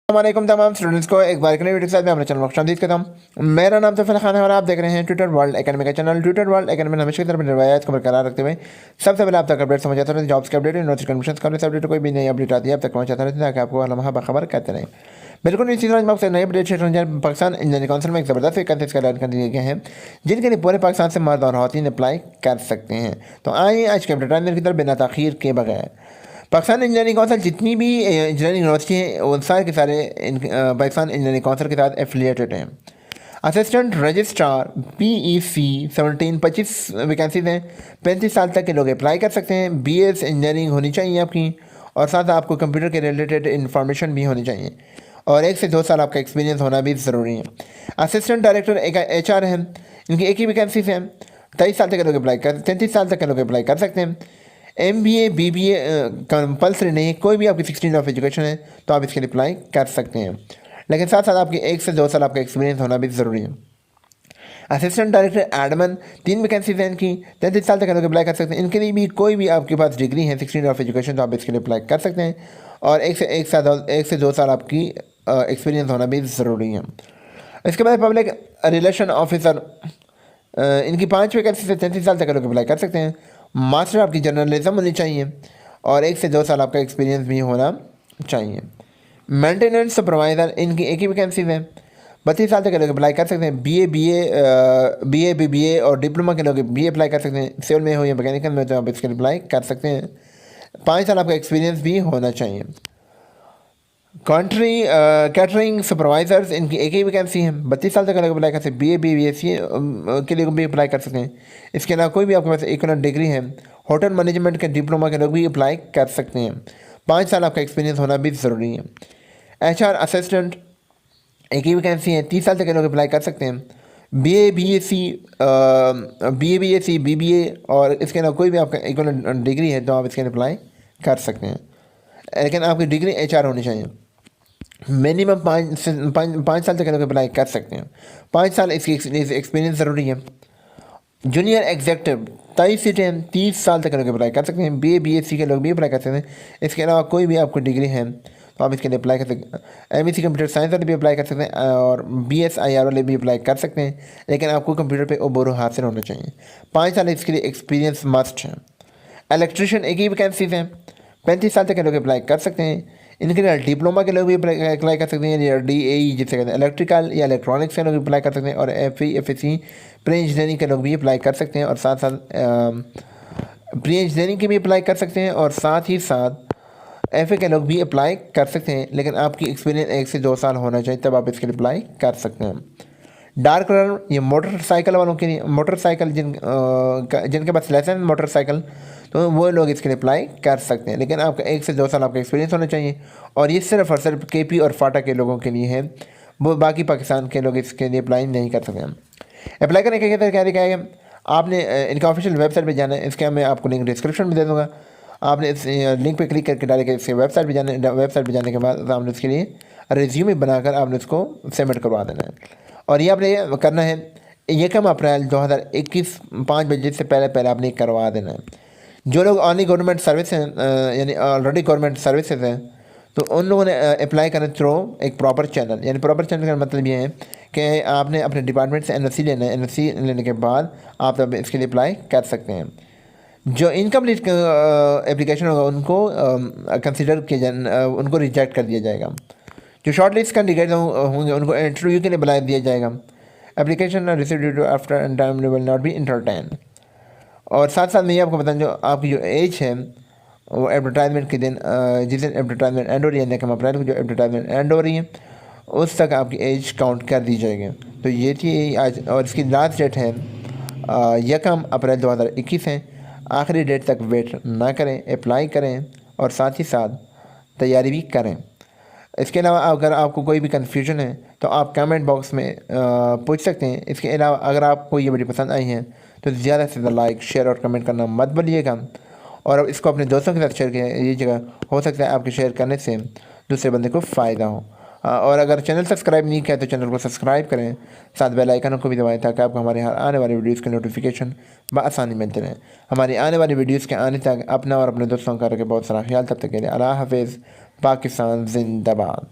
वालेकुम तमाम स्टूडेंट्स को एक बार के वीडियो के साथ मैं अपने चैनल में करता हूँ। मेरा नाम तो फिल खान है और आप देख रहे हैं ट्विटर वर्ल्ड एकेडमी का चैनल। ट्विटर वर्ल्ड एकेडमी हमेशा की तरफ रिवायत को बरकरार रखते हुए सबसे पहले आप तक अपडेट समझ जाते हैं। जॉब्स के अपडेट, यूनिवर्सिटी एडमिशन का अपडेट, कोई भी नई अपडेट आती है आप तक पहुँचाते रहते हैं ताकि आपको लम्हा बखबर कहते रहें। बिल्कुल इसी तरह आपसे नए अपडेट शेयर होने पाकिस्तान इंजीनियरिंग काउंसिल में एक ज़बरदस्त वैकेंसीज का ऐलान कर दिए गए हैं जिनके लिए पूरे पाकिस्तान से मर्द और खवातीन अप्लाई कर सकते हैं। तो आइए आज के अपडेट की तरफ बिना ताख़ीर के बगैर पाकिस्तान इंजीनियरिंग काउंसिल जितनी भी इंजीनियरिंग यूनिवर्सिटी हैं वो सारे के सारे पाकिस्तान इंजीनियरिंग काउंसिल के साथ एफिलिएटेड हैं। असिस्टेंट रजिस्ट्रार PEC 25 वैकेंसीज हैं। 35 साल तक के लोग अप्लाई कर सकते हैं। BS इंजीनियरिंग होनी चाहिए आपकी और साथ आपको कंप्यूटर के रिलेटेड इंफॉर्मेशन भी होनी चाहिए और 1 से 2 साल आपका एक्सपीरियंस होना भी ज़रूरी है। असिस्टेंट डायरेक्टर एक HR हैं, इनकी एक ही वैकेंसीज हैं। 23 साल तक के लोग अप्लाई कर 33 साल तक के लोग अप्लाई कर सकते हैं। MBA BBA कंपल्सरी नहीं है, कोई भी आपकी 16 ऑफ एजुकेशन है तो आप इसके लिए अप्लाई कर सकते हैं, लेकिन साथ साथ आपकी 1 से 2 साल आपका एक्सपीरियंस होना भी ज़रूरी है। असिस्टेंट डायरेक्टर एडमन 3 वैकेंसीज हैं इनकी। 33 साल तक के लोग अप्लाई कर सकते हैं। इनके लिए भी कोई भी आपके पास डिग्री है 16 ऑफ एजुकेशन तो आप इसके लिए अप्लाई कर सकते हैं और 1 से 2 साल आपकी एक्सपीरियंस होना भी ज़रूरी है। इसके बाद पब्लिक रिलेशन ऑफिसर, इनकी 5 वैकेंसी से 33 साल तक के लोग अप्लाई कर सकते हैं। मास्टर आपकी जर्नलिज्म होनी चाहिए और 1 से 2 साल आपका एक्सपीरियंस भी होना चाहिए। मेंटेनेंस सुपरवाइज़र, इनकी एक ही वैकेंसी है। 32 साल तक के लोग अप्लाई कर सकते हैं। BA BBA और डिप्लोमा के लोग भी अप्लाई कर सकते हैं। सिविल में हो या मैकेनिकल में तो आप इसके लिए अप्लाई कर सकते हैं। 5 साल आपका एक्सपीरियंस भी होना चाहिए। कैटरिंग सुपरवाइजर्स, इनकी एक ही वैकेंसी है। 32 साल तक के लोग अप्लाई कर सकते हैं। BA BSc के लिए भी अप्लाई कर सकते हैं। इसके अलावा कोई भी आपके पास इकोनॉमिक डिग्री है, होटल मैनेजमेंट के डिप्लोमा के लोग भी अप्लाई कर सकते हैं। 5 साल आपका एक्सपीरियंस होना भी ज़रूरी है। HR असिस्टेंट, एक ही वैकेंसी है। 30 साल तक के लोग अप्लाई कर सकते हैं। BA BSc BBA और इसके अलावा कोई भी आपका इकोनॉमिक डिग्री है तो आप इसके लिए अप्लाई कर सकते हैं, लेकिन आपकी डिग्री HR होनी चाहिए। मिनिमम 5 साल तक के लोग अप्लाई कर सकते हैं। 5 साल इसकी एक्सपीरियंस ज़रूरी है। जूनियर एग्जेक्टिव 23 सीटें हैं। 30 साल तक के लोग अप्लाई कर सकते हैं। BA BSc के लोग भी अप्लाई कर सकते हैं। इसके अलावा कोई भी आपको डिग्री है तो आप इसके लिए अप्लाई कर सकते हैं। MSc कंप्यूटर साइंस वाले भी अप्लाई कर सकते हैं और BSIR वाले भी अप्लाई कर सकते हैं, लेकिन आपको कंप्यूटर पे उबूर हासिल होना चाहिए। 5 साल इसके लिए एक्सपीरियंस मस्ट है। इलेक्ट्रिशियन, एक ही वैकेंसीज हैं। 35 साल तक के लोग अप्लाई कर सकते हैं। इनके लिए डिप्लोमा के लोग भी अप्लाई कर सकते हैं या DAE जिसे कहते हैं इलेक्ट्रिकल या इलेक्ट्रॉनिक्स के लोग भी अप्लाई कर सकते हैं और FE FSC प्री इंजीनियरिंग के लोग भी अप्लाई कर सकते हैं और साथ साथ प्री इंजीनियरिंग के भी अप्लाई कर सकते हैं और साथ ही साथ FA के लोग भी अप्लाई कर सकते हैं, लेकिन आपकी एक्सपीरियंस 1 से 2 साल होना चाहिए तब आप इसके लिए अप्लाई कर सकते हैं। डार्क रनर, ये मोटरसाइकिल वालों के लिए, मोटरसाइकिल जिनके पास लाइसेंस मोटरसाइकिल तो वो लोग इसके लिए अप्लाई कर सकते हैं, लेकिन आपका 1 से 2 साल आपका एक्सपीरियंस होना चाहिए और ये सिर्फ और सिर्फ KP और फाटा के लोगों के लिए है। वो बाकी पाकिस्तान के लोग इसके लिए अप्लाई नहीं कर सकते हैं। अप्लाई करने के क्या तरीका है, आपने इनका ऑफिशियल वेबसाइट पर जाना है। इसका मैं आपको लिंक डिस्क्रिप्शन में दे दूँगा। आपने इस लिंक पे क्लिक करके डालेंगे इसके वेबसाइट पे जाने के बाद आपने उसके लिए रिज्यूमे बनाकर आपने उसको सबमिट करवा देना है और ये आपने करना है 1 अप्रैल 2021 5 बजे से पहले आपने करवा देना है। जो लोग ऑनली गवर्नमेंट सर्विस हैं यानी ऑलरेडी गवर्नमेंट सर्विसेज हैं तो उन लोगों ने अप्लाई करना थ्रू एक प्रॉपर चैनल, यानी प्रॉपर चैनल का मतलब ये है कि आपने अपने डिपार्टमेंट से NOC लेना है। NOC लेने के बाद आप तब इसके लिए अप्लाई कर सकते हैं। जो इनकम्प्लीट एप्लीकेशन होगा उनको कंसिडर किया उनको रिजेक्ट कर दिया जाएगा। जो शॉर्ट लिस्ट कैंडिडेट होंगे उनको इंटरव्यू के लिए बुला दिया जाएगा। Application received after time will not be entertain. और साथ साथ मैं ये आपको बताऊँ, जो आपकी जो एज है वो एडवर्टाइजमेंट के दिन जिस दिन एडवर्टाइजमेंट एंड हो रही है, 1 अप्रैल को जो एडवर्टाइजमेंट एंड हो रही है उस तक आपकी एज काउंट कर दी जाएगी। तो ये थी आज, और इसकी लास्ट डेट है 1 अप्रैल 2021 है। आखिरी डेट तक वेट ना करें, अप्लाई करें और साथ ही साथ तैयारी भी करें। इसके अलावा अगर आपको कोई भी कन्फ्यूजन है तो आप कमेंट बॉक्स में पूछ सकते हैं। इसके अलावा अगर आपको ये वीडियो पसंद आई है तो ज़्यादा से ज़्यादा लाइक शेयर और कमेंट करना मत भूलिएगा और इसको अपने दोस्तों के साथ शेयर कीजिएगा। हो सकता है आपके शेयर करने से दूसरे बंदे को फ़ायदा हो। और अगर चैनल सब्सक्राइब नहीं किया तो चैनल को सब्सक्राइब करें, साथ बेल आइकन को भी दबाएं ताकि आपको हमारे हर आने वाली वीडियोज़ के नोटिफिकेशन बआसानी मिलते रहें। हमारी आने वाली वीडियोज़ के आने तक अपना और अपने दोस्तों का रखें बहुत सारा ख्याल। तब तक के लिए अल्लाह हाफिज़। पाकिस्तान जिंदाबाद।